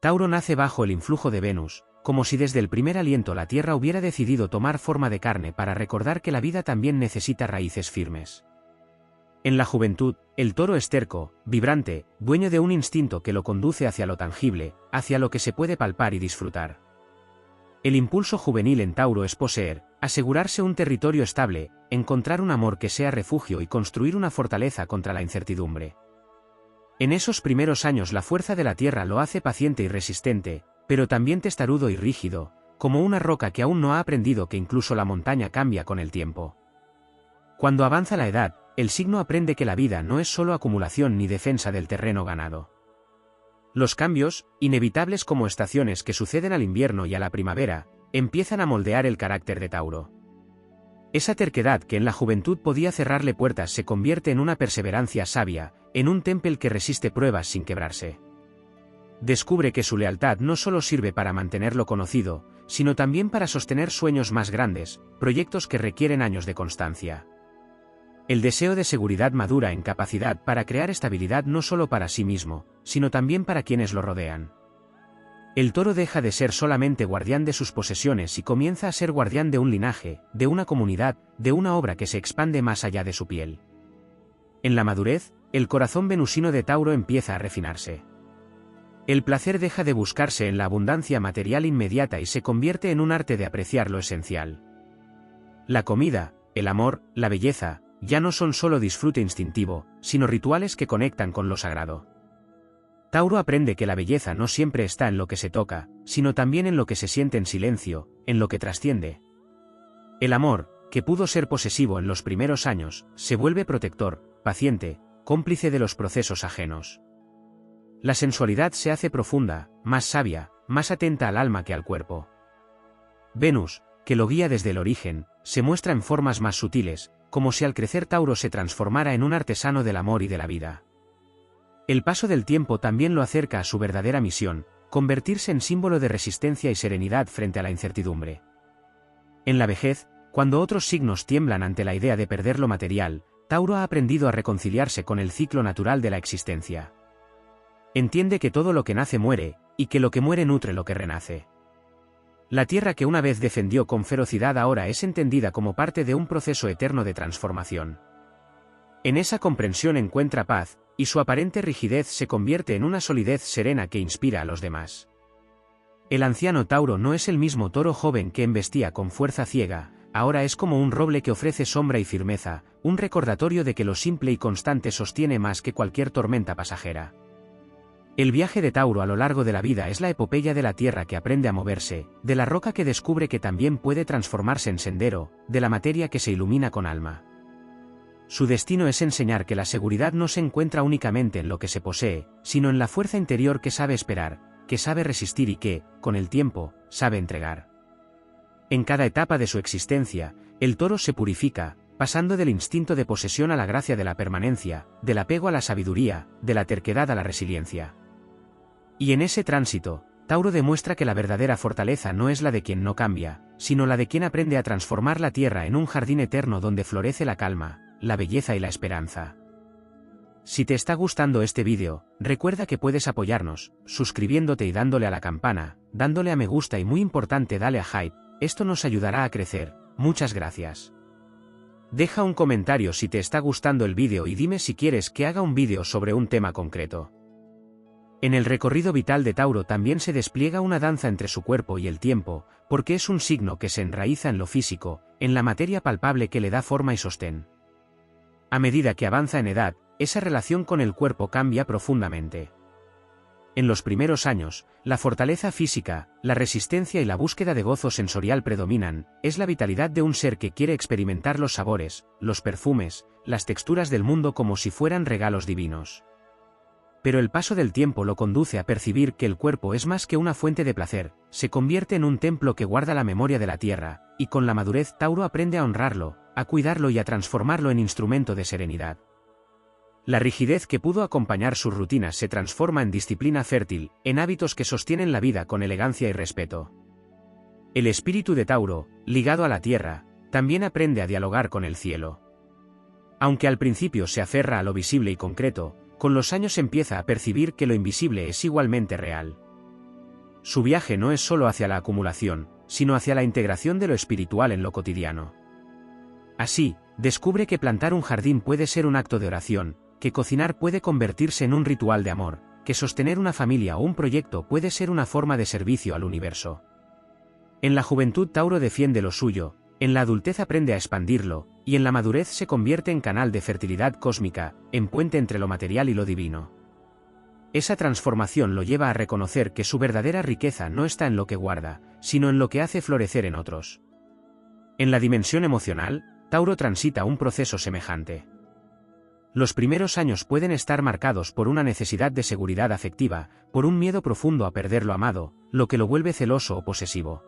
Tauro nace bajo el influjo de Venus, como si desde el primer aliento la Tierra hubiera decidido tomar forma de carne para recordar que la vida también necesita raíces firmes. En la juventud, el toro es terco, vibrante, dueño de un instinto que lo conduce hacia lo tangible, hacia lo que se puede palpar y disfrutar. El impulso juvenil en Tauro es poseer, asegurarse un territorio estable, encontrar un amor que sea refugio y construir una fortaleza contra la incertidumbre. En esos primeros años la fuerza de la Tierra lo hace paciente y resistente, pero también testarudo y rígido, como una roca que aún no ha aprendido que incluso la montaña cambia con el tiempo. Cuando avanza la edad, el signo aprende que la vida no es solo acumulación ni defensa del terreno ganado. Los cambios, inevitables como estaciones que suceden al invierno y a la primavera, empiezan a moldear el carácter de Tauro. Esa terquedad que en la juventud podía cerrarle puertas se convierte en una perseverancia sabia, en un temple que resiste pruebas sin quebrarse. Descubre que su lealtad no solo sirve para mantenerlo conocido, sino también para sostener sueños más grandes, proyectos que requieren años de constancia. El deseo de seguridad madura en capacidad para crear estabilidad no solo para sí mismo, sino también para quienes lo rodean. El toro deja de ser solamente guardián de sus posesiones y comienza a ser guardián de un linaje, de una comunidad, de una obra que se expande más allá de su piel. En la madurez, el corazón venusino de Tauro empieza a refinarse. El placer deja de buscarse en la abundancia material inmediata y se convierte en un arte de apreciar lo esencial. La comida, el amor, la belleza, ya no son solo disfrute instintivo, sino rituales que conectan con lo sagrado. Tauro aprende que la belleza no siempre está en lo que se toca, sino también en lo que se siente en silencio, en lo que trasciende. El amor, que pudo ser posesivo en los primeros años, se vuelve protector, paciente, cómplice de los procesos ajenos. La sensualidad se hace profunda, más sabia, más atenta al alma que al cuerpo. Venus, que lo guía desde el origen, se muestra en formas más sutiles, como si al crecer Tauro se transformara en un artesano del amor y de la vida. El paso del tiempo también lo acerca a su verdadera misión, convertirse en símbolo de resistencia y serenidad frente a la incertidumbre. En la vejez, cuando otros signos tiemblan ante la idea de perder lo material, Tauro ha aprendido a reconciliarse con el ciclo natural de la existencia. Entiende que todo lo que nace muere, y que lo que muere nutre lo que renace. La tierra que una vez defendió con ferocidad ahora es entendida como parte de un proceso eterno de transformación. En esa comprensión encuentra paz, y su aparente rigidez se convierte en una solidez serena que inspira a los demás. El anciano Tauro no es el mismo toro joven que embestía con fuerza ciega, ahora es como un roble que ofrece sombra y firmeza, un recordatorio de que lo simple y constante sostiene más que cualquier tormenta pasajera. El viaje de Tauro a lo largo de la vida es la epopeya de la tierra que aprende a moverse, de la roca que descubre que también puede transformarse en sendero, de la materia que se ilumina con alma. Su destino es enseñar que la seguridad no se encuentra únicamente en lo que se posee, sino en la fuerza interior que sabe esperar, que sabe resistir y que, con el tiempo, sabe entregar. En cada etapa de su existencia, el toro se purifica, pasando del instinto de posesión a la gracia de la permanencia, del apego a la sabiduría, de la terquedad a la resiliencia. Y en ese tránsito, Tauro demuestra que la verdadera fortaleza no es la de quien no cambia, sino la de quien aprende a transformar la tierra en un jardín eterno donde florece la calma, la belleza y la esperanza. Si te está gustando este vídeo, recuerda que puedes apoyarnos, suscribiéndote y dándole a la campana, dándole a me gusta y muy importante dale a hype, esto nos ayudará a crecer, muchas gracias. Deja un comentario si te está gustando el vídeo y dime si quieres que haga un vídeo sobre un tema concreto. En el recorrido vital de Tauro también se despliega una danza entre su cuerpo y el tiempo, porque es un signo que se enraiza en lo físico, en la materia palpable que le da forma y sostén. A medida que avanza en edad, esa relación con el cuerpo cambia profundamente. En los primeros años, la fortaleza física, la resistencia y la búsqueda de gozo sensorial predominan, es la vitalidad de un ser que quiere experimentar los sabores, los perfumes, las texturas del mundo como si fueran regalos divinos. Pero el paso del tiempo lo conduce a percibir que el cuerpo es más que una fuente de placer, se convierte en un templo que guarda la memoria de la tierra, y con la madurez Tauro aprende a honrarlo, a cuidarlo y a transformarlo en instrumento de serenidad. La rigidez que pudo acompañar sus rutinas se transforma en disciplina fértil, en hábitos que sostienen la vida con elegancia y respeto. El espíritu de Tauro, ligado a la tierra, también aprende a dialogar con el cielo. Aunque al principio se aferra a lo visible y concreto, con los años empieza a percibir que lo invisible es igualmente real. su viaje no es solo hacia la acumulación, sino hacia la integración de lo espiritual en lo cotidiano. Así, descubre que plantar un jardín puede ser un acto de oración, que cocinar puede convertirse en un ritual de amor, que sostener una familia o un proyecto puede ser una forma de servicio al universo. En la juventud Tauro defiende lo suyo, en la adultez aprende a expandirlo, y en la madurez se convierte en canal de fertilidad cósmica, en puente entre lo material y lo divino. Esa transformación lo lleva a reconocer que su verdadera riqueza no está en lo que guarda, sino en lo que hace florecer en otros. En la dimensión emocional, Tauro transita un proceso semejante. Los primeros años pueden estar marcados por una necesidad de seguridad afectiva, por un miedo profundo a perder lo amado, lo que lo vuelve celoso o posesivo.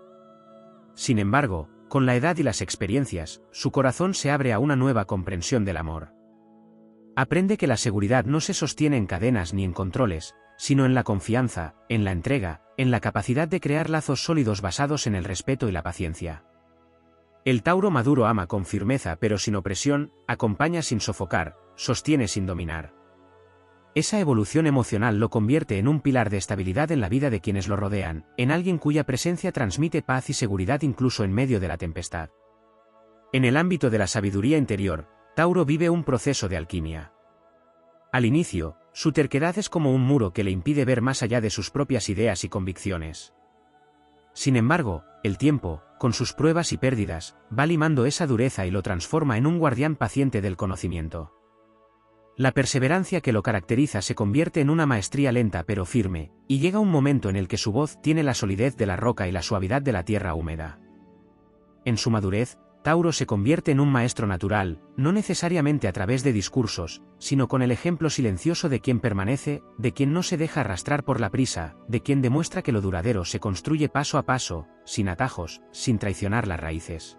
Sin embargo, con la edad y las experiencias, su corazón se abre a una nueva comprensión del amor. Aprende que la seguridad no se sostiene en cadenas ni en controles, sino en la confianza, en la entrega, en la capacidad de crear lazos sólidos basados en el respeto y la paciencia. El Tauro maduro ama con firmeza pero sin opresión, acompaña sin sofocar, sostiene sin dominar. Esa evolución emocional lo convierte en un pilar de estabilidad en la vida de quienes lo rodean, en alguien cuya presencia transmite paz y seguridad incluso en medio de la tempestad. En el ámbito de la sabiduría interior, Tauro vive un proceso de alquimia. Al inicio, su terquedad es como un muro que le impide ver más allá de sus propias ideas y convicciones. Sin embargo, el tiempo, con sus pruebas y pérdidas, va limando esa dureza y lo transforma en un guardián paciente del conocimiento. La perseverancia que lo caracteriza se convierte en una maestría lenta pero firme, y llega un momento en el que su voz tiene la solidez de la roca y la suavidad de la tierra húmeda. En su madurez, Tauro se convierte en un maestro natural, no necesariamente a través de discursos, sino con el ejemplo silencioso de quien permanece, de quien no se deja arrastrar por la prisa, de quien demuestra que lo duradero se construye paso a paso, sin atajos, sin traicionar las raíces.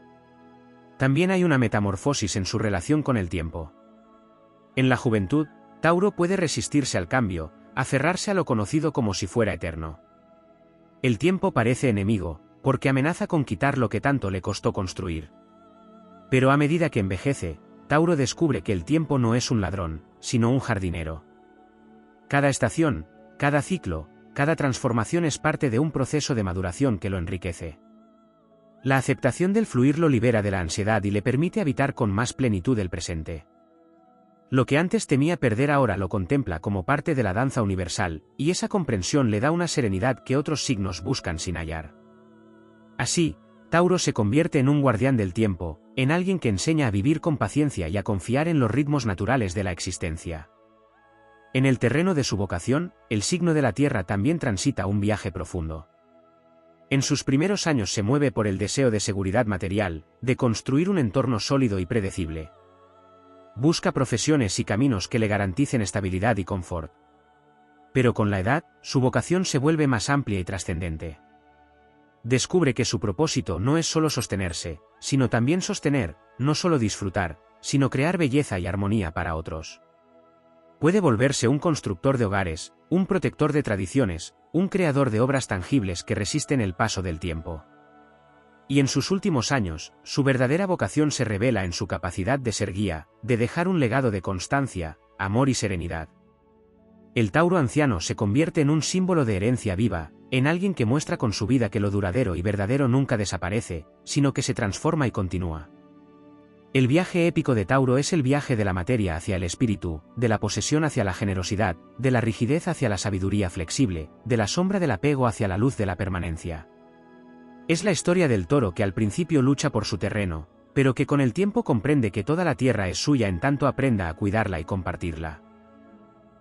También hay una metamorfosis en su relación con el tiempo. En la juventud, Tauro puede resistirse al cambio, aferrarse a lo conocido como si fuera eterno. El tiempo parece enemigo, porque amenaza con quitar lo que tanto le costó construir. Pero a medida que envejece, Tauro descubre que el tiempo no es un ladrón, sino un jardinero. Cada estación, cada ciclo, cada transformación es parte de un proceso de maduración que lo enriquece. La aceptación del fluir lo libera de la ansiedad y le permite habitar con más plenitud el presente. Lo que antes temía perder ahora lo contempla como parte de la danza universal, y esa comprensión le da una serenidad que otros signos buscan sin hallar. Así, Tauro se convierte en un guardián del tiempo, en alguien que enseña a vivir con paciencia y a confiar en los ritmos naturales de la existencia. En el terreno de su vocación, el signo de la Tierra también transita un viaje profundo. En sus primeros años se mueve por el deseo de seguridad material, de construir un entorno sólido y predecible. Busca profesiones y caminos que le garanticen estabilidad y confort. Pero con la edad, su vocación se vuelve más amplia y trascendente. Descubre que su propósito no es solo sostenerse, sino también sostener, no solo disfrutar, sino crear belleza y armonía para otros. Puede volverse un constructor de hogares, un protector de tradiciones, un creador de obras tangibles que resisten el paso del tiempo. Y en sus últimos años, su verdadera vocación se revela en su capacidad de ser guía, de dejar un legado de constancia, amor y serenidad. El Tauro anciano se convierte en un símbolo de herencia viva, en alguien que muestra con su vida que lo duradero y verdadero nunca desaparece, sino que se transforma y continúa. El viaje épico de Tauro es el viaje de la materia hacia el espíritu, de la posesión hacia la generosidad, de la rigidez hacia la sabiduría flexible, de la sombra del apego hacia la luz de la permanencia. Es la historia del toro que al principio lucha por su terreno, pero que con el tiempo comprende que toda la tierra es suya en tanto aprenda a cuidarla y compartirla.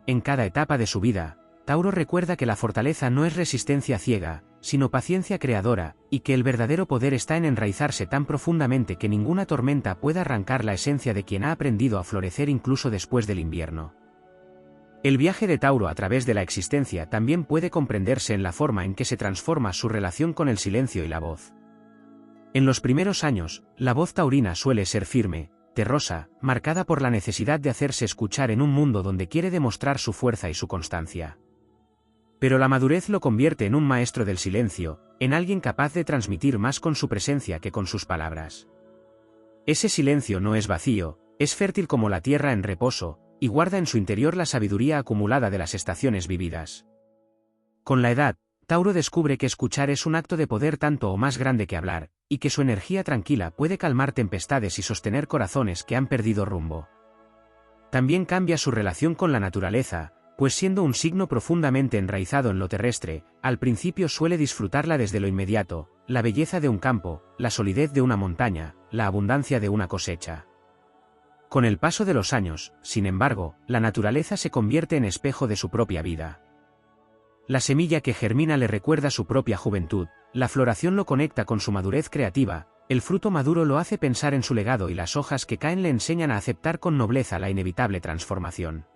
En cada etapa de su vida, Tauro recuerda que la fortaleza no es resistencia ciega, sino paciencia creadora, y que el verdadero poder está en enraizarse tan profundamente que ninguna tormenta pueda arrancar la esencia de quien ha aprendido a florecer incluso después del invierno. El viaje de Tauro a través de la existencia también puede comprenderse en la forma en que se transforma su relación con el silencio y la voz. En los primeros años, la voz taurina suele ser firme, terrosa, marcada por la necesidad de hacerse escuchar en un mundo donde quiere demostrar su fuerza y su constancia. Pero la madurez lo convierte en un maestro del silencio, en alguien capaz de transmitir más con su presencia que con sus palabras. Ese silencio no es vacío, es fértil como la tierra en reposo, y guarda en su interior la sabiduría acumulada de las estaciones vividas. Con la edad, Tauro descubre que escuchar es un acto de poder tanto o más grande que hablar, y que su energía tranquila puede calmar tempestades y sostener corazones que han perdido rumbo. También cambia su relación con la naturaleza, pues siendo un signo profundamente enraizado en lo terrestre, al principio suele disfrutarla desde lo inmediato, la belleza de un campo, la solidez de una montaña, la abundancia de una cosecha. Con el paso de los años, sin embargo, la naturaleza se convierte en espejo de su propia vida. La semilla que germina le recuerda su propia juventud, la floración lo conecta con su madurez creativa, el fruto maduro lo hace pensar en su legado y las hojas que caen le enseñan a aceptar con nobleza la inevitable transformación.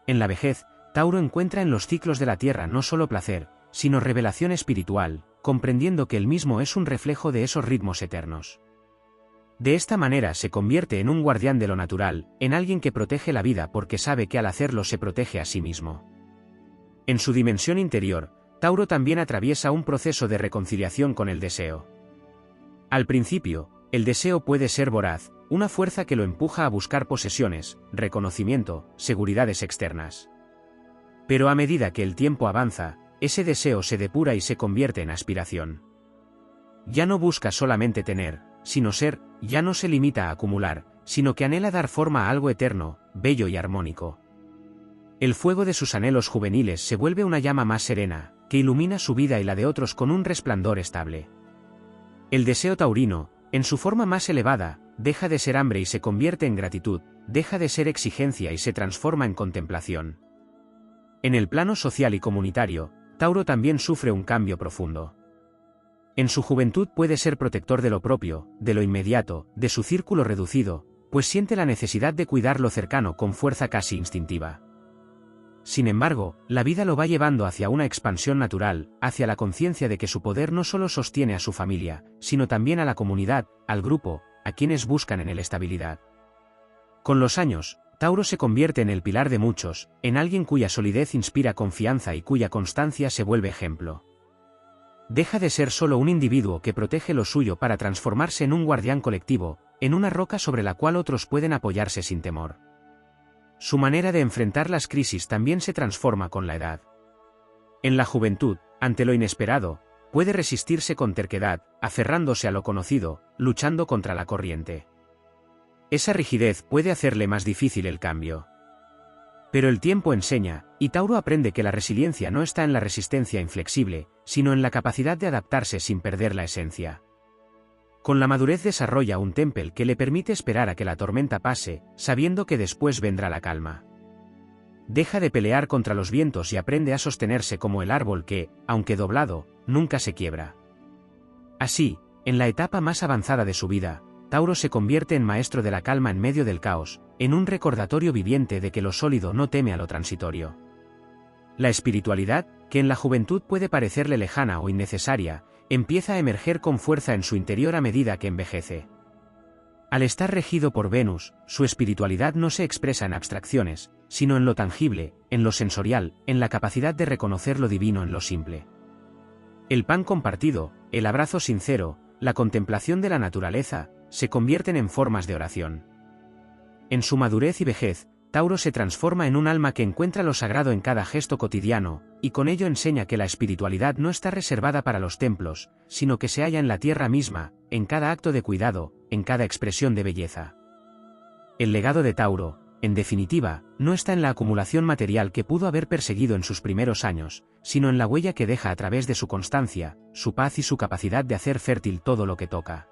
En la vejez, Tauro encuentra en los ciclos de la tierra no solo placer, sino revelación espiritual, comprendiendo que él mismo es un reflejo de esos ritmos eternos. De esta manera se convierte en un guardián de lo natural, en alguien que protege la vida porque sabe que al hacerlo se protege a sí mismo. En su dimensión interior, Tauro también atraviesa un proceso de reconciliación con el deseo. Al principio, el deseo puede ser voraz, una fuerza que lo empuja a buscar posesiones, reconocimiento, seguridades externas. Pero a medida que el tiempo avanza, ese deseo se depura y se convierte en aspiración. Ya no busca solamente tener, sino ser, ya no se limita a acumular, sino que anhela dar forma a algo eterno, bello y armónico. El fuego de sus anhelos juveniles se vuelve una llama más serena, que ilumina su vida y la de otros con un resplandor estable. El deseo taurino, en su forma más elevada, deja de ser hambre y se convierte en gratitud, deja de ser exigencia y se transforma en contemplación. En el plano social y comunitario, Tauro también sufre un cambio profundo. En su juventud puede ser protector de lo propio, de lo inmediato, de su círculo reducido, pues siente la necesidad de cuidar lo cercano con fuerza casi instintiva. Sin embargo, la vida lo va llevando hacia una expansión natural, hacia la conciencia de que su poder no solo sostiene a su familia, sino también a la comunidad, al grupo, a quienes buscan en él estabilidad. Con los años, Tauro se convierte en el pilar de muchos, en alguien cuya solidez inspira confianza y cuya constancia se vuelve ejemplo. Deja de ser solo un individuo que protege lo suyo para transformarse en un guardián colectivo, en una roca sobre la cual otros pueden apoyarse sin temor. Su manera de enfrentar las crisis también se transforma con la edad. En la juventud, ante lo inesperado, puede resistirse con terquedad, aferrándose a lo conocido, luchando contra la corriente. Esa rigidez puede hacerle más difícil el cambio. Pero el tiempo enseña, y Tauro aprende que la resiliencia no está en la resistencia inflexible, sino en la capacidad de adaptarse sin perder la esencia. Con la madurez desarrolla un temple que le permite esperar a que la tormenta pase, sabiendo que después vendrá la calma. Deja de pelear contra los vientos y aprende a sostenerse como el árbol que, aunque doblado, nunca se quiebra. Así, en la etapa más avanzada de su vida, Tauro se convierte en maestro de la calma en medio del caos, en un recordatorio viviente de que lo sólido no teme a lo transitorio. La espiritualidad, que en la juventud puede parecerle lejana o innecesaria, empieza a emerger con fuerza en su interior a medida que envejece. Al estar regido por Venus, su espiritualidad no se expresa en abstracciones, sino en lo tangible, en lo sensorial, en la capacidad de reconocer lo divino en lo simple. El pan compartido, el abrazo sincero, la contemplación de la naturaleza, se convierten en formas de oración. En su madurez y vejez, Tauro se transforma en un alma que encuentra lo sagrado en cada gesto cotidiano, y con ello enseña que la espiritualidad no está reservada para los templos, sino que se halla en la tierra misma, en cada acto de cuidado, en cada expresión de belleza. El legado de Tauro, en definitiva, no está en la acumulación material que pudo haber perseguido en sus primeros años, sino en la huella que deja a través de su constancia, su paz y su capacidad de hacer fértil todo lo que toca.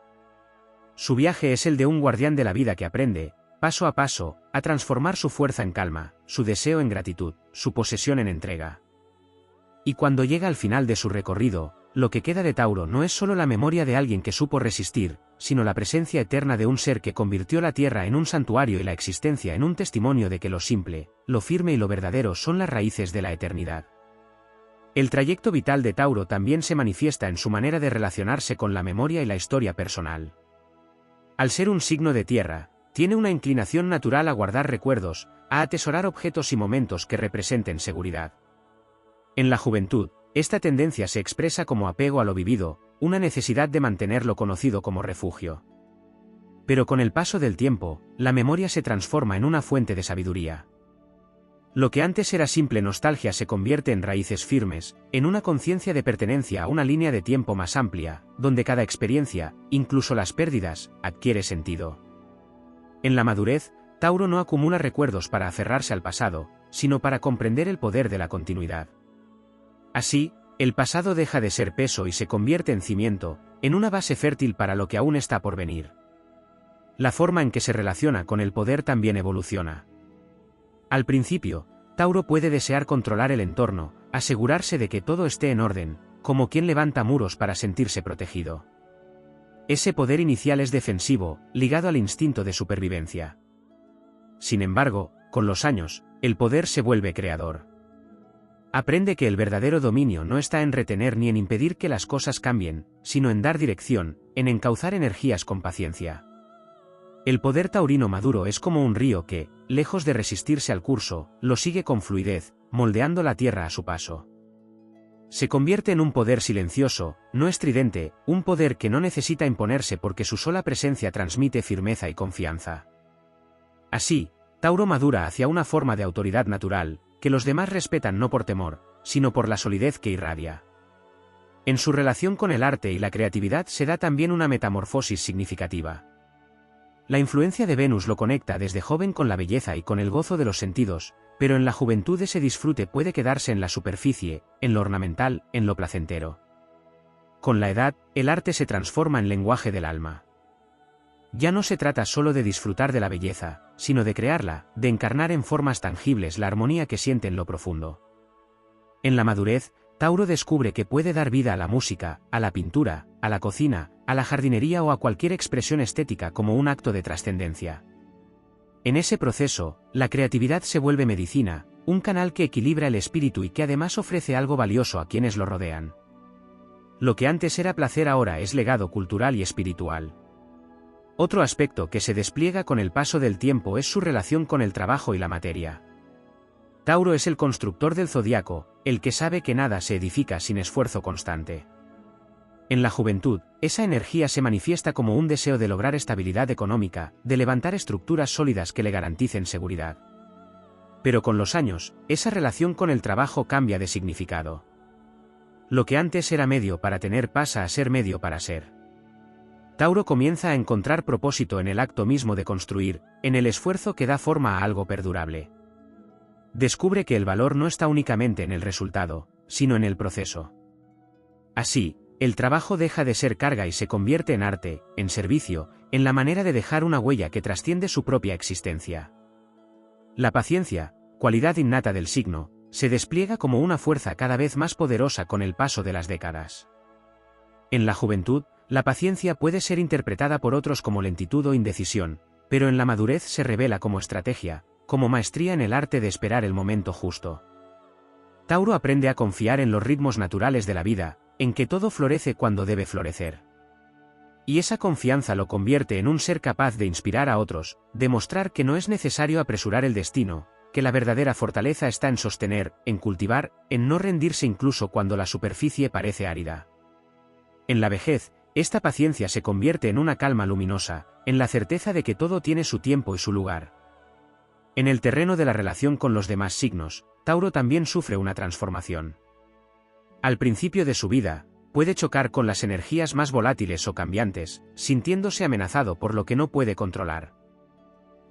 Su viaje es el de un guardián de la vida que aprende, paso a paso, a transformar su fuerza en calma, su deseo en gratitud, su posesión en entrega. Y cuando llega al final de su recorrido, lo que queda de Tauro no es solo la memoria de alguien que supo resistir, sino la presencia eterna de un ser que convirtió la tierra en un santuario y la existencia en un testimonio de que lo simple, lo firme y lo verdadero son las raíces de la eternidad. El trayecto vital de Tauro también se manifiesta en su manera de relacionarse con la memoria y la historia personal. Al ser un signo de tierra, tiene una inclinación natural a guardar recuerdos, a atesorar objetos y momentos que representen seguridad. En la juventud, esta tendencia se expresa como apego a lo vivido, una necesidad de mantener lo conocido como refugio. Pero con el paso del tiempo, la memoria se transforma en una fuente de sabiduría. Lo que antes era simple nostalgia se convierte en raíces firmes, en una conciencia de pertenencia a una línea de tiempo más amplia, donde cada experiencia, incluso las pérdidas, adquiere sentido. En la madurez, Tauro no acumula recuerdos para aferrarse al pasado, sino para comprender el poder de la continuidad. Así, el pasado deja de ser peso y se convierte en cimiento, en una base fértil para lo que aún está por venir. La forma en que se relaciona con el poder también evoluciona. Al principio, Tauro puede desear controlar el entorno, asegurarse de que todo esté en orden, como quien levanta muros para sentirse protegido. Ese poder inicial es defensivo, ligado al instinto de supervivencia. Sin embargo, con los años, el poder se vuelve creador. Aprende que el verdadero dominio no está en retener ni en impedir que las cosas cambien, sino en dar dirección, en encauzar energías con paciencia. El poder taurino maduro es como un río que, lejos de resistirse al curso, lo sigue con fluidez, moldeando la tierra a su paso. Se convierte en un poder silencioso, no estridente, un poder que no necesita imponerse porque su sola presencia transmite firmeza y confianza. Así, Tauro madura hacia una forma de autoridad natural, que los demás respetan no por temor, sino por la solidez que irradia. En su relación con el arte y la creatividad se da también una metamorfosis significativa. La influencia de Venus lo conecta desde joven con la belleza y con el gozo de los sentidos, pero en la juventud ese disfrute puede quedarse en la superficie, en lo ornamental, en lo placentero. Con la edad, el arte se transforma en lenguaje del alma. Ya no se trata solo de disfrutar de la belleza, sino de crearla, de encarnar en formas tangibles la armonía que siente en lo profundo. En la madurez, Tauro descubre que puede dar vida a la música, a la pintura, a la cocina, a la jardinería o a cualquier expresión estética como un acto de trascendencia. En ese proceso, la creatividad se vuelve medicina, un canal que equilibra el espíritu y que además ofrece algo valioso a quienes lo rodean. Lo que antes era placer ahora es legado cultural y espiritual. Otro aspecto que se despliega con el paso del tiempo es su relación con el trabajo y la materia. Tauro es el constructor del zodiaco, el que sabe que nada se edifica sin esfuerzo constante. En la juventud, esa energía se manifiesta como un deseo de lograr estabilidad económica, de levantar estructuras sólidas que le garanticen seguridad. Pero con los años, esa relación con el trabajo cambia de significado. Lo que antes era medio para tener pasa a ser medio para ser. Tauro comienza a encontrar propósito en el acto mismo de construir, en el esfuerzo que da forma a algo perdurable. Descubre que el valor no está únicamente en el resultado, sino en el proceso. Así, el trabajo deja de ser carga y se convierte en arte, en servicio, en la manera de dejar una huella que trasciende su propia existencia. La paciencia, cualidad innata del signo, se despliega como una fuerza cada vez más poderosa con el paso de las décadas. En la juventud, la paciencia puede ser interpretada por otros como lentitud o indecisión, pero en la madurez se revela como estrategia, como maestría en el arte de esperar el momento justo. Tauro aprende a confiar en los ritmos naturales de la vida, en que todo florece cuando debe florecer. Y esa confianza lo convierte en un ser capaz de inspirar a otros, demostrar que no es necesario apresurar el destino, que la verdadera fortaleza está en sostener, en cultivar, en no rendirse incluso cuando la superficie parece árida. En la vejez, esta paciencia se convierte en una calma luminosa, en la certeza de que todo tiene su tiempo y su lugar. En el terreno de la relación con los demás signos, Tauro también sufre una transformación. Al principio de su vida, puede chocar con las energías más volátiles o cambiantes, sintiéndose amenazado por lo que no puede controlar.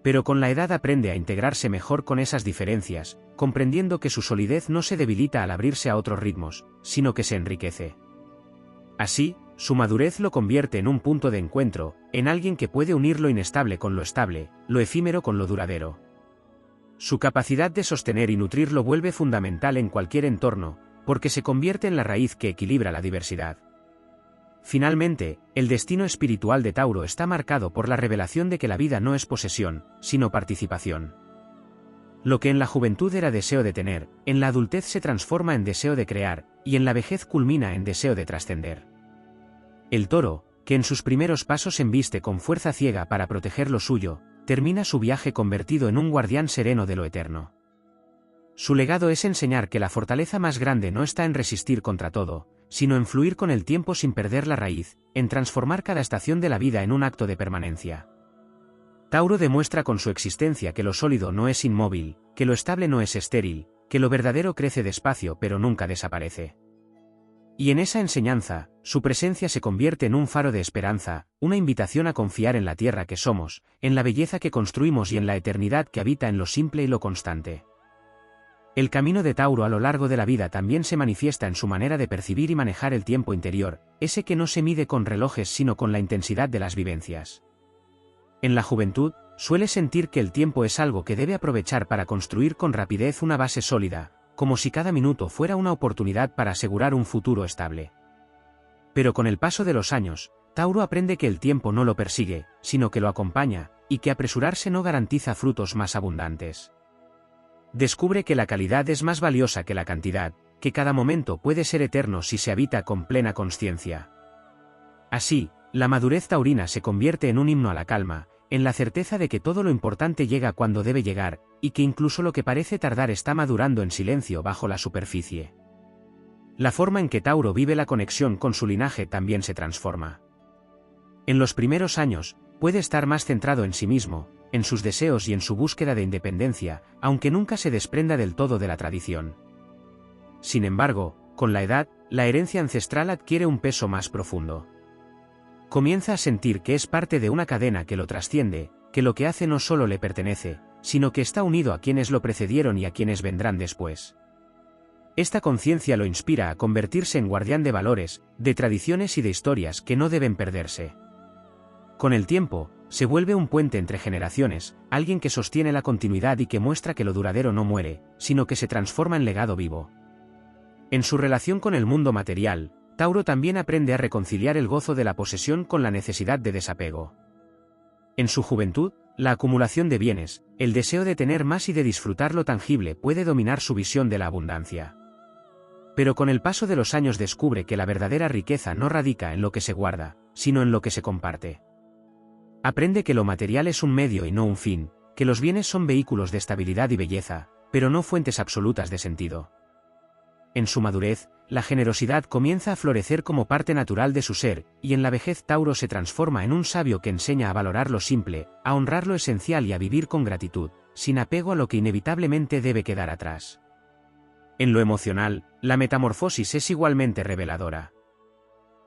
Pero con la edad aprende a integrarse mejor con esas diferencias, comprendiendo que su solidez no se debilita al abrirse a otros ritmos, sino que se enriquece. Así, su madurez lo convierte en un punto de encuentro, en alguien que puede unir lo inestable con lo estable, lo efímero con lo duradero. Su capacidad de sostener y nutrir lo vuelve fundamental en cualquier entorno, porque se convierte en la raíz que equilibra la diversidad. Finalmente, el destino espiritual de Tauro está marcado por la revelación de que la vida no es posesión, sino participación. Lo que en la juventud era deseo de tener, en la adultez se transforma en deseo de crear, y en la vejez culmina en deseo de trascender. El toro, que en sus primeros pasos embiste con fuerza ciega para proteger lo suyo, termina su viaje convertido en un guardián sereno de lo eterno. Su legado es enseñar que la fortaleza más grande no está en resistir contra todo, sino en fluir con el tiempo sin perder la raíz, en transformar cada estación de la vida en un acto de permanencia. Tauro demuestra con su existencia que lo sólido no es inmóvil, que lo estable no es estéril, que lo verdadero crece despacio pero nunca desaparece. Y en esa enseñanza, su presencia se convierte en un faro de esperanza, una invitación a confiar en la tierra que somos, en la belleza que construimos y en la eternidad que habita en lo simple y lo constante. El camino de Tauro a lo largo de la vida también se manifiesta en su manera de percibir y manejar el tiempo interior, ese que no se mide con relojes sino con la intensidad de las vivencias. En la juventud, suele sentir que el tiempo es algo que debe aprovechar para construir con rapidez una base sólida, como si cada minuto fuera una oportunidad para asegurar un futuro estable. Pero con el paso de los años, Tauro aprende que el tiempo no lo persigue, sino que lo acompaña, y que apresurarse no garantiza frutos más abundantes. Descubre que la calidad es más valiosa que la cantidad, que cada momento puede ser eterno si se habita con plena consciencia. Así, la madurez taurina se convierte en un himno a la calma, en la certeza de que todo lo importante llega cuando debe llegar, y que incluso lo que parece tardar está madurando en silencio bajo la superficie. La forma en que Tauro vive la conexión con su linaje también se transforma. En los primeros años, puede estar más centrado en sí mismo, en sus deseos y en su búsqueda de independencia, aunque nunca se desprenda del todo de la tradición. Sin embargo, con la edad, la herencia ancestral adquiere un peso más profundo. Comienza a sentir que es parte de una cadena que lo trasciende, que lo que hace no solo le pertenece, sino que está unido a quienes lo precedieron y a quienes vendrán después. Esta conciencia lo inspira a convertirse en guardián de valores, de tradiciones y de historias que no deben perderse. Con el tiempo, se vuelve un puente entre generaciones, alguien que sostiene la continuidad y que muestra que lo duradero no muere, sino que se transforma en legado vivo. En su relación con el mundo material, Tauro también aprende a reconciliar el gozo de la posesión con la necesidad de desapego. En su juventud, la acumulación de bienes, el deseo de tener más y de disfrutar lo tangible puede dominar su visión de la abundancia. Pero con el paso de los años descubre que la verdadera riqueza no radica en lo que se guarda, sino en lo que se comparte. Aprende que lo material es un medio y no un fin, que los bienes son vehículos de estabilidad y belleza, pero no fuentes absolutas de sentido. En su madurez, la generosidad comienza a florecer como parte natural de su ser, y en la vejez Tauro se transforma en un sabio que enseña a valorar lo simple, a honrar lo esencial y a vivir con gratitud, sin apego a lo que inevitablemente debe quedar atrás. En lo emocional, la metamorfosis es igualmente reveladora.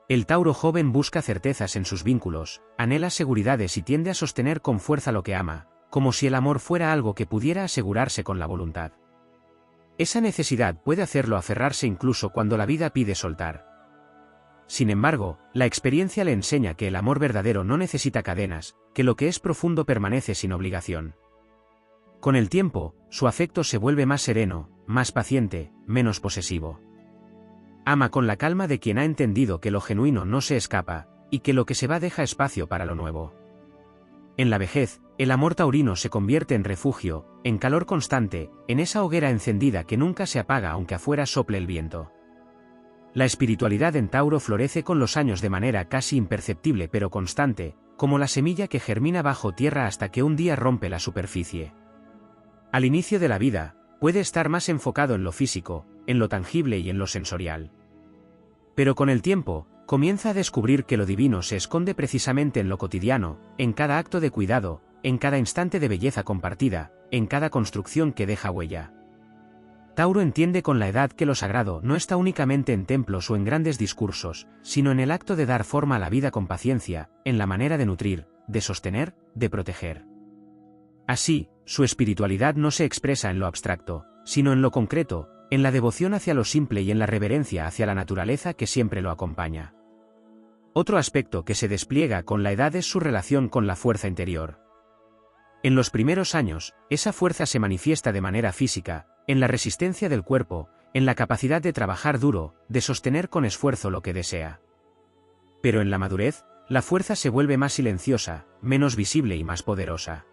El Tauro joven busca certezas en sus vínculos, anhela seguridades y tiende a sostener con fuerza lo que ama, como si el amor fuera algo que pudiera asegurarse con la voluntad. Esa necesidad puede hacerlo aferrarse incluso cuando la vida pide soltar. Sin embargo, la experiencia le enseña que el amor verdadero no necesita cadenas, que lo que es profundo permanece sin obligación. Con el tiempo, su afecto se vuelve más sereno, más paciente, menos posesivo. Ama con la calma de quien ha entendido que lo genuino no se escapa, y que lo que se va deja espacio para lo nuevo. En la vejez, el amor taurino se convierte en refugio, en calor constante, en esa hoguera encendida que nunca se apaga aunque afuera sople el viento. La espiritualidad en Tauro florece con los años de manera casi imperceptible pero constante, como la semilla que germina bajo tierra hasta que un día rompe la superficie. Al inicio de la vida, puede estar más enfocado en lo físico, en lo tangible y en lo sensorial. Pero con el tiempo, comienza a descubrir que lo divino se esconde precisamente en lo cotidiano, en cada acto de cuidado, en cada instante de belleza compartida, en cada construcción que deja huella. Tauro entiende con la edad que lo sagrado no está únicamente en templos o en grandes discursos, sino en el acto de dar forma a la vida con paciencia, en la manera de nutrir, de sostener, de proteger. Así, su espiritualidad no se expresa en lo abstracto, sino en lo concreto, en la devoción hacia lo simple y en la reverencia hacia la naturaleza que siempre lo acompaña. Otro aspecto que se despliega con la edad es su relación con la fuerza interior. En los primeros años, esa fuerza se manifiesta de manera física, en la resistencia del cuerpo, en la capacidad de trabajar duro, de sostener con esfuerzo lo que desea. Pero en la madurez, la fuerza se vuelve más silenciosa, menos visible y más poderosa.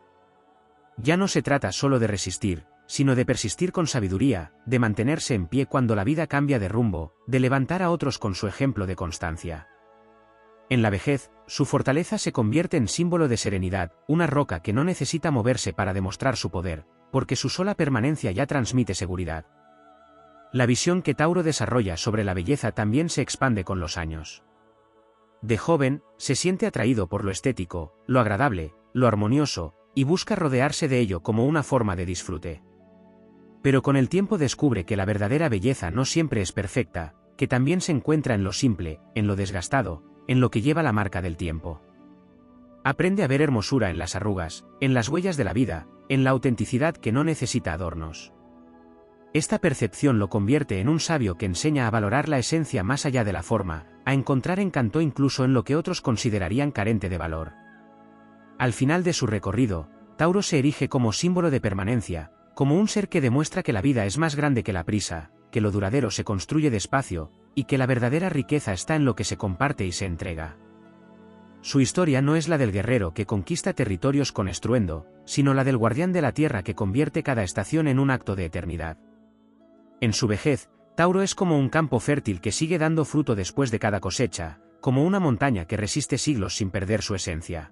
Ya no se trata solo de resistir, sino de persistir con sabiduría, de mantenerse en pie cuando la vida cambia de rumbo, de levantar a otros con su ejemplo de constancia. En la vejez, su fortaleza se convierte en símbolo de serenidad, una roca que no necesita moverse para demostrar su poder, porque su sola permanencia ya transmite seguridad. La visión que Tauro desarrolla sobre la belleza también se expande con los años. De joven, se siente atraído por lo estético, lo agradable, lo armonioso, y busca rodearse de ello como una forma de disfrute. Pero con el tiempo descubre que la verdadera belleza no siempre es perfecta, que también se encuentra en lo simple, en lo desgastado, en lo que lleva la marca del tiempo. Aprende a ver hermosura en las arrugas, en las huellas de la vida, en la autenticidad que no necesita adornos. Esta percepción lo convierte en un sabio que enseña a valorar la esencia más allá de la forma, a encontrar encanto incluso en lo que otros considerarían carente de valor. Al final de su recorrido, Tauro se erige como símbolo de permanencia, como un ser que demuestra que la vida es más grande que la prisa, que lo duradero se construye despacio, y que la verdadera riqueza está en lo que se comparte y se entrega. Su historia no es la del guerrero que conquista territorios con estruendo, sino la del guardián de la tierra que convierte cada estación en un acto de eternidad. En su vejez, Tauro es como un campo fértil que sigue dando fruto después de cada cosecha, como una montaña que resiste siglos sin perder su esencia.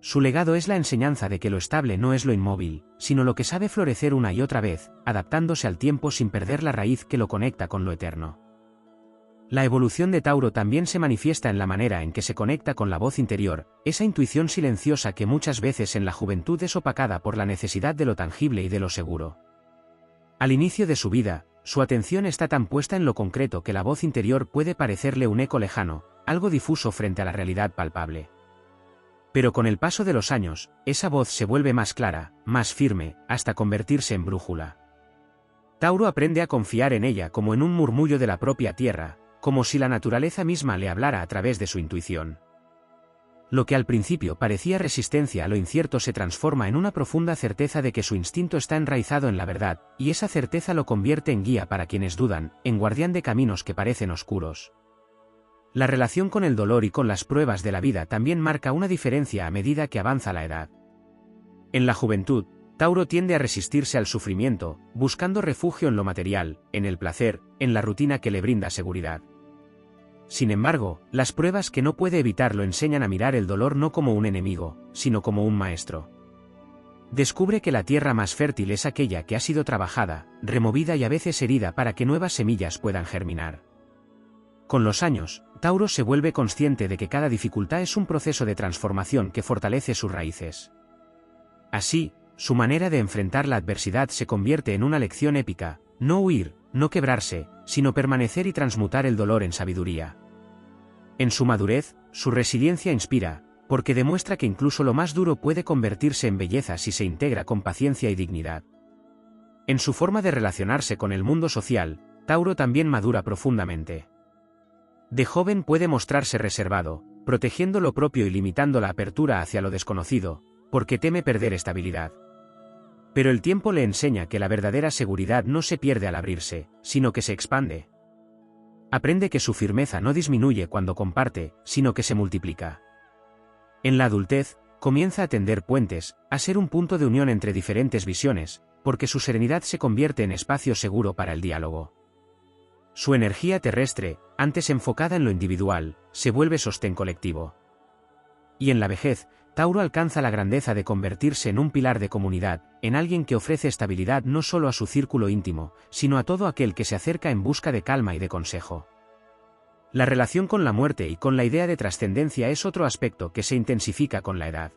Su legado es la enseñanza de que lo estable no es lo inmóvil, sino lo que sabe florecer una y otra vez, adaptándose al tiempo sin perder la raíz que lo conecta con lo eterno. La evolución de Tauro también se manifiesta en la manera en que se conecta con la voz interior, esa intuición silenciosa que muchas veces en la juventud es opacada por la necesidad de lo tangible y de lo seguro. Al inicio de su vida, su atención está tan puesta en lo concreto que la voz interior puede parecerle un eco lejano, algo difuso frente a la realidad palpable. Pero con el paso de los años, esa voz se vuelve más clara, más firme, hasta convertirse en brújula. Tauro aprende a confiar en ella como en un murmullo de la propia tierra, como si la naturaleza misma le hablara a través de su intuición. Lo que al principio parecía resistencia a lo incierto se transforma en una profunda certeza de que su instinto está enraizado en la verdad, y esa certeza lo convierte en guía para quienes dudan, en guardián de caminos que parecen oscuros. La relación con el dolor y con las pruebas de la vida también marca una diferencia a medida que avanza la edad. En la juventud, Tauro tiende a resistirse al sufrimiento, buscando refugio en lo material, en el placer, en la rutina que le brinda seguridad. Sin embargo, las pruebas que no puede evitar lo enseñan a mirar el dolor no como un enemigo, sino como un maestro. Descubre que la tierra más fértil es aquella que ha sido trabajada, removida y a veces herida para que nuevas semillas puedan germinar. Con los años, Tauro se vuelve consciente de que cada dificultad es un proceso de transformación que fortalece sus raíces. Así, su manera de enfrentar la adversidad se convierte en una lección épica: no huir, no quebrarse, sino permanecer y transmutar el dolor en sabiduría. En su madurez, su resiliencia inspira, porque demuestra que incluso lo más duro puede convertirse en belleza si se integra con paciencia y dignidad. En su forma de relacionarse con el mundo social, Tauro también madura profundamente. De joven puede mostrarse reservado, protegiendo lo propio y limitando la apertura hacia lo desconocido, porque teme perder estabilidad. Pero el tiempo le enseña que la verdadera seguridad no se pierde al abrirse, sino que se expande. Aprende que su firmeza no disminuye cuando comparte, sino que se multiplica. En la adultez, comienza a tender puentes, a ser un punto de unión entre diferentes visiones, porque su serenidad se convierte en espacio seguro para el diálogo. Su energía terrestre, antes enfocada en lo individual, se vuelve sostén colectivo. Y en la vejez, Tauro alcanza la grandeza de convertirse en un pilar de comunidad, en alguien que ofrece estabilidad no solo a su círculo íntimo, sino a todo aquel que se acerca en busca de calma y de consejo. La relación con la muerte y con la idea de trascendencia es otro aspecto que se intensifica con la edad.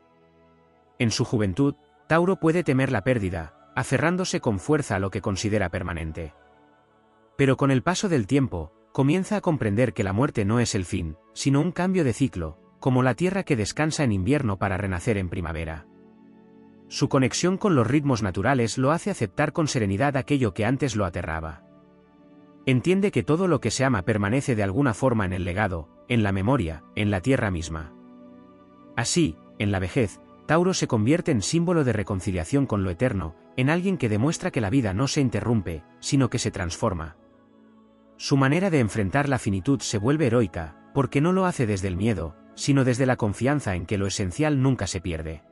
En su juventud, Tauro puede temer la pérdida, aferrándose con fuerza a lo que considera permanente. Pero con el paso del tiempo, comienza a comprender que la muerte no es el fin, sino un cambio de ciclo, como la tierra que descansa en invierno para renacer en primavera. Su conexión con los ritmos naturales lo hace aceptar con serenidad aquello que antes lo aterraba. Entiende que todo lo que se ama permanece de alguna forma en el legado, en la memoria, en la tierra misma. Así, en la vejez, Tauro se convierte en símbolo de reconciliación con lo eterno, en alguien que demuestra que la vida no se interrumpe, sino que se transforma. Su manera de enfrentar la finitud se vuelve heroica, porque no lo hace desde el miedo, sino desde la confianza en que lo esencial nunca se pierde.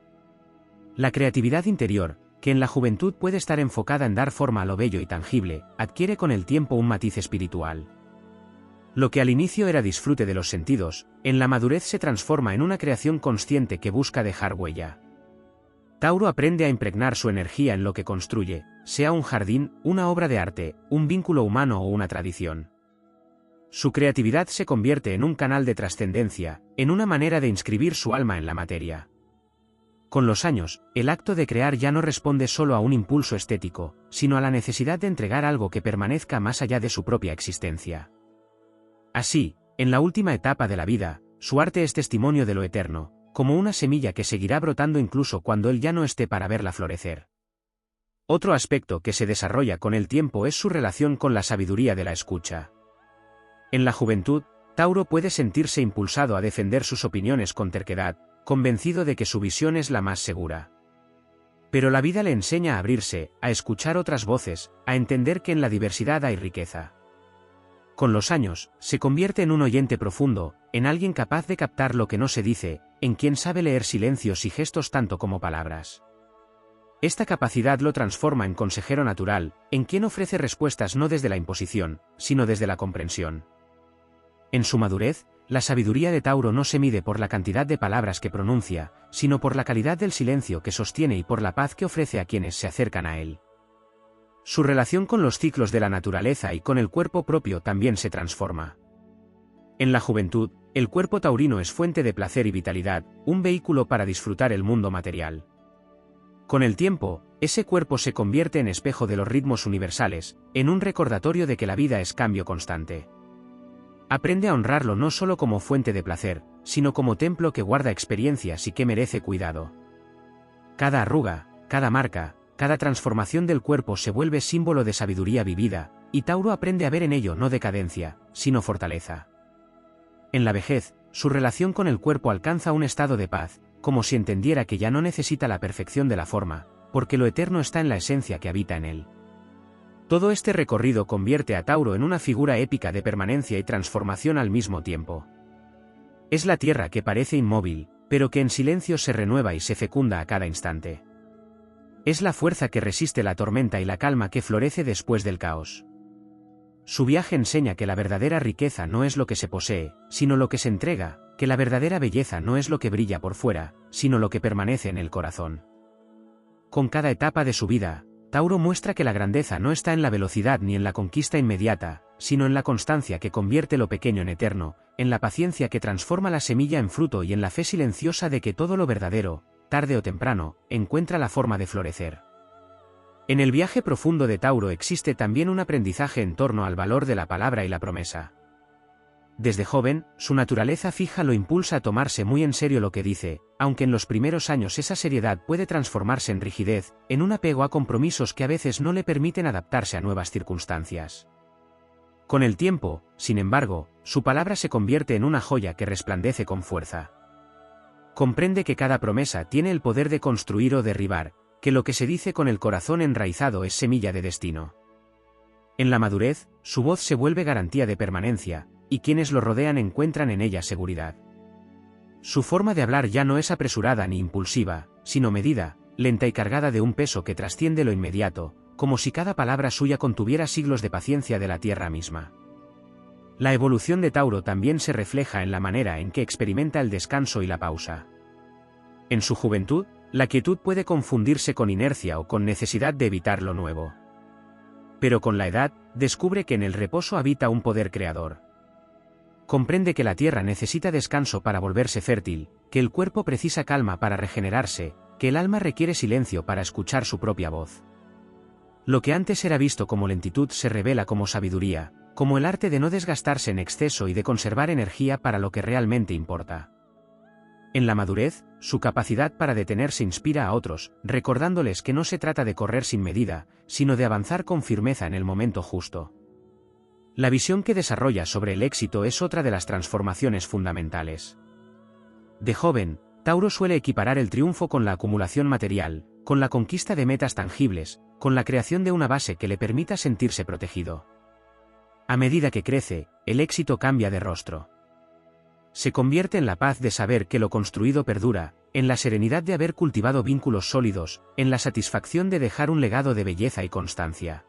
La creatividad interior, que en la juventud puede estar enfocada en dar forma a lo bello y tangible, adquiere con el tiempo un matiz espiritual. Lo que al inicio era disfrute de los sentidos, en la madurez se transforma en una creación consciente que busca dejar huella. Tauro aprende a impregnar su energía en lo que construye, sea un jardín, una obra de arte, un vínculo humano o una tradición. Su creatividad se convierte en un canal de trascendencia, en una manera de inscribir su alma en la materia. Con los años, el acto de crear ya no responde solo a un impulso estético, sino a la necesidad de entregar algo que permanezca más allá de su propia existencia. Así, en la última etapa de la vida, su arte es testimonio de lo eterno, como una semilla que seguirá brotando incluso cuando él ya no esté para verla florecer. Otro aspecto que se desarrolla con el tiempo es su relación con la sabiduría de la escucha. En la juventud, Tauro puede sentirse impulsado a defender sus opiniones con terquedad, convencido de que su visión es la más segura. Pero la vida le enseña a abrirse, a escuchar otras voces, a entender que en la diversidad hay riqueza. Con los años, se convierte en un oyente profundo, en alguien capaz de captar lo que no se dice, en quien sabe leer silencios y gestos tanto como palabras. Esta capacidad lo transforma en consejero natural, en quien ofrece respuestas no desde la imposición, sino desde la comprensión. En su madurez, la sabiduría de Tauro no se mide por la cantidad de palabras que pronuncia, sino por la calidad del silencio que sostiene y por la paz que ofrece a quienes se acercan a él. Su relación con los ciclos de la naturaleza y con el cuerpo propio también se transforma. En la juventud, el cuerpo taurino es fuente de placer y vitalidad, un vehículo para disfrutar el mundo material. Con el tiempo, ese cuerpo se convierte en espejo de los ritmos universales, en un recordatorio de que la vida es cambio constante. Aprende a honrarlo no solo como fuente de placer, sino como templo que guarda experiencias y que merece cuidado. Cada arruga, cada marca, cada transformación del cuerpo se vuelve símbolo de sabiduría vivida, y Tauro aprende a ver en ello no decadencia, sino fortaleza. En la vejez, su relación con el cuerpo alcanza un estado de paz, como si entendiera que ya no necesita la perfección de la forma, porque lo eterno está en la esencia que habita en él. Todo este recorrido convierte a Tauro en una figura épica de permanencia y transformación al mismo tiempo. Es la tierra que parece inmóvil, pero que en silencio se renueva y se fecunda a cada instante. Es la fuerza que resiste la tormenta y la calma que florece después del caos. Su viaje enseña que la verdadera riqueza no es lo que se posee, sino lo que se entrega, que la verdadera belleza no es lo que brilla por fuera, sino lo que permanece en el corazón. Con cada etapa de su vida, Tauro muestra que la grandeza no está en la velocidad ni en la conquista inmediata, sino en la constancia que convierte lo pequeño en eterno, en la paciencia que transforma la semilla en fruto y en la fe silenciosa de que todo lo verdadero, tarde o temprano, encuentra la forma de florecer. En el viaje profundo de Tauro existe también un aprendizaje en torno al valor de la palabra y la promesa. Desde joven, su naturaleza fija lo impulsa a tomarse muy en serio lo que dice, aunque en los primeros años esa seriedad puede transformarse en rigidez, en un apego a compromisos que a veces no le permiten adaptarse a nuevas circunstancias. Con el tiempo, sin embargo, su palabra se convierte en una joya que resplandece con fuerza. Comprende que cada promesa tiene el poder de construir o derribar, que lo que se dice con el corazón enraizado es semilla de destino. En la madurez, su voz se vuelve garantía de permanencia, y quienes lo rodean encuentran en ella seguridad. Su forma de hablar ya no es apresurada ni impulsiva, sino medida, lenta y cargada de un peso que trasciende lo inmediato, como si cada palabra suya contuviera siglos de paciencia de la tierra misma. La evolución de Tauro también se refleja en la manera en que experimenta el descanso y la pausa. En su juventud, la quietud puede confundirse con inercia o con necesidad de evitar lo nuevo. Pero con la edad, descubre que en el reposo habita un poder creador. Comprende que la tierra necesita descanso para volverse fértil, que el cuerpo precisa calma para regenerarse, que el alma requiere silencio para escuchar su propia voz. Lo que antes era visto como lentitud se revela como sabiduría, como el arte de no desgastarse en exceso y de conservar energía para lo que realmente importa. En la madurez, su capacidad para detenerse inspira a otros, recordándoles que no se trata de correr sin medida, sino de avanzar con firmeza en el momento justo. La visión que desarrolla sobre el éxito es otra de las transformaciones fundamentales. De joven, Tauro suele equiparar el triunfo con la acumulación material, con la conquista de metas tangibles, con la creación de una base que le permita sentirse protegido. A medida que crece, el éxito cambia de rostro. Se convierte en la paz de saber que lo construido perdura, en la serenidad de haber cultivado vínculos sólidos, en la satisfacción de dejar un legado de belleza y constancia.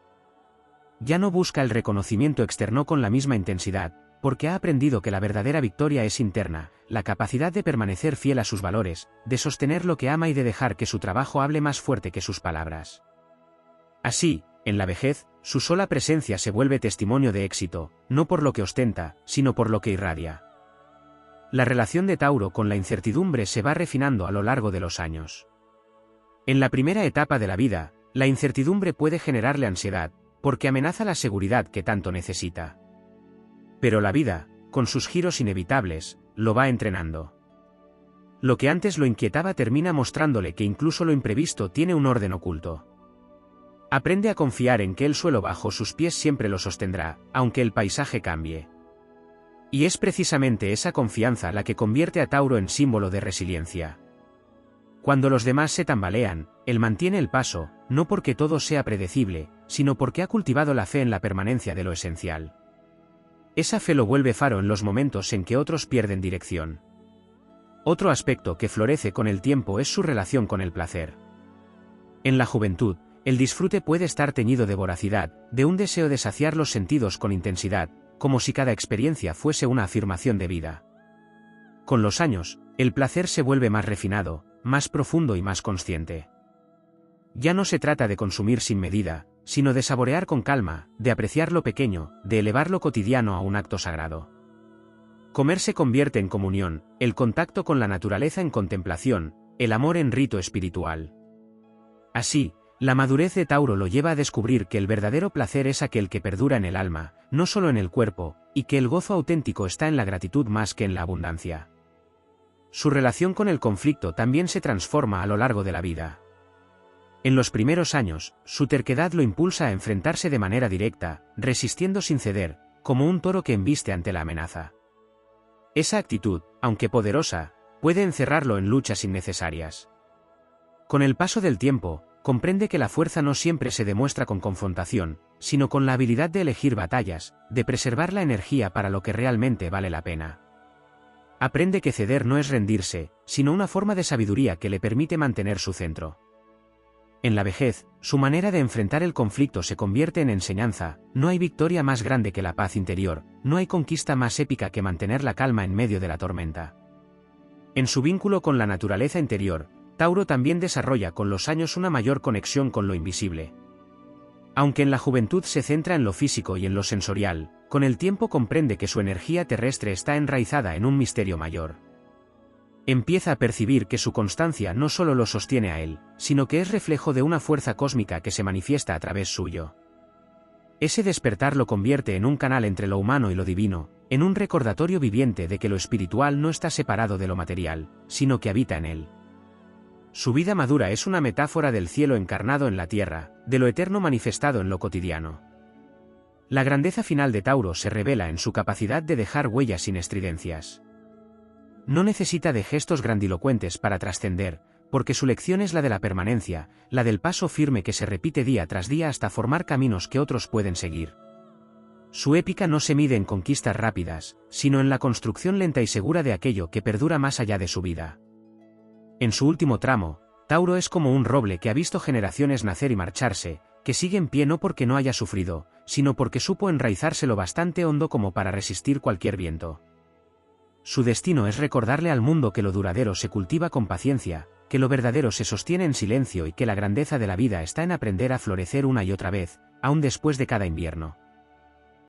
Ya no busca el reconocimiento externo con la misma intensidad, porque ha aprendido que la verdadera victoria es interna, la capacidad de permanecer fiel a sus valores, de sostener lo que ama y de dejar que su trabajo hable más fuerte que sus palabras. Así, en la vejez, su sola presencia se vuelve testimonio de éxito, no por lo que ostenta, sino por lo que irradia. La relación de Tauro con la incertidumbre se va refinando a lo largo de los años. En la primera etapa de la vida, la incertidumbre puede generarle ansiedad, porque amenaza la seguridad que tanto necesita. Pero la vida, con sus giros inevitables, lo va entrenando. Lo que antes lo inquietaba termina mostrándole que incluso lo imprevisto tiene un orden oculto. Aprende a confiar en que el suelo bajo sus pies siempre lo sostendrá, aunque el paisaje cambie. Y es precisamente esa confianza la que convierte a Tauro en símbolo de resiliencia. Cuando los demás se tambalean, él mantiene el paso, no porque todo sea predecible, sino porque ha cultivado la fe en la permanencia de lo esencial. Esa fe lo vuelve faro en los momentos en que otros pierden dirección. Otro aspecto que florece con el tiempo es su relación con el placer. En la juventud, el disfrute puede estar teñido de voracidad, de un deseo de saciar los sentidos con intensidad, como si cada experiencia fuese una afirmación de vida. Con los años, el placer se vuelve más refinado, más profundo y más consciente. Ya no se trata de consumir sin medida, sino de saborear con calma, de apreciar lo pequeño, de elevar lo cotidiano a un acto sagrado. Comer se convierte en comunión, el contacto con la naturaleza en contemplación, el amor en rito espiritual. Así, la madurez de Tauro lo lleva a descubrir que el verdadero placer es aquel que perdura en el alma, no solo en el cuerpo, y que el gozo auténtico está en la gratitud más que en la abundancia. Su relación con el conflicto también se transforma a lo largo de la vida. En los primeros años, su terquedad lo impulsa a enfrentarse de manera directa, resistiendo sin ceder, como un toro que embiste ante la amenaza. Esa actitud, aunque poderosa, puede encerrarlo en luchas innecesarias. Con el paso del tiempo, comprende que la fuerza no siempre se demuestra con confrontación, sino con la habilidad de elegir batallas, de preservar la energía para lo que realmente vale la pena. Aprende que ceder no es rendirse, sino una forma de sabiduría que le permite mantener su centro. En la vejez, su manera de enfrentar el conflicto se convierte en enseñanza, no hay victoria más grande que la paz interior, no hay conquista más épica que mantener la calma en medio de la tormenta. En su vínculo con la naturaleza interior, Tauro también desarrolla con los años una mayor conexión con lo invisible. Aunque en la juventud se centra en lo físico y en lo sensorial, con el tiempo comprende que su energía terrestre está enraizada en un misterio mayor. Empieza a percibir que su constancia no solo lo sostiene a él, sino que es reflejo de una fuerza cósmica que se manifiesta a través suyo. Ese despertar lo convierte en un canal entre lo humano y lo divino, en un recordatorio viviente de que lo espiritual no está separado de lo material, sino que habita en él. Su vida madura es una metáfora del cielo encarnado en la tierra, de lo eterno manifestado en lo cotidiano. La grandeza final de Tauro se revela en su capacidad de dejar huellas sin estridencias. No necesita de gestos grandilocuentes para trascender, porque su lección es la de la permanencia, la del paso firme que se repite día tras día hasta formar caminos que otros pueden seguir. Su épica no se mide en conquistas rápidas, sino en la construcción lenta y segura de aquello que perdura más allá de su vida. En su último tramo, Tauro es como un roble que ha visto generaciones nacer y marcharse, que sigue en pie no porque no haya sufrido, sino porque supo enraizarse lo bastante hondo como para resistir cualquier viento. Su destino es recordarle al mundo que lo duradero se cultiva con paciencia, que lo verdadero se sostiene en silencio y que la grandeza de la vida está en aprender a florecer una y otra vez, aun después de cada invierno.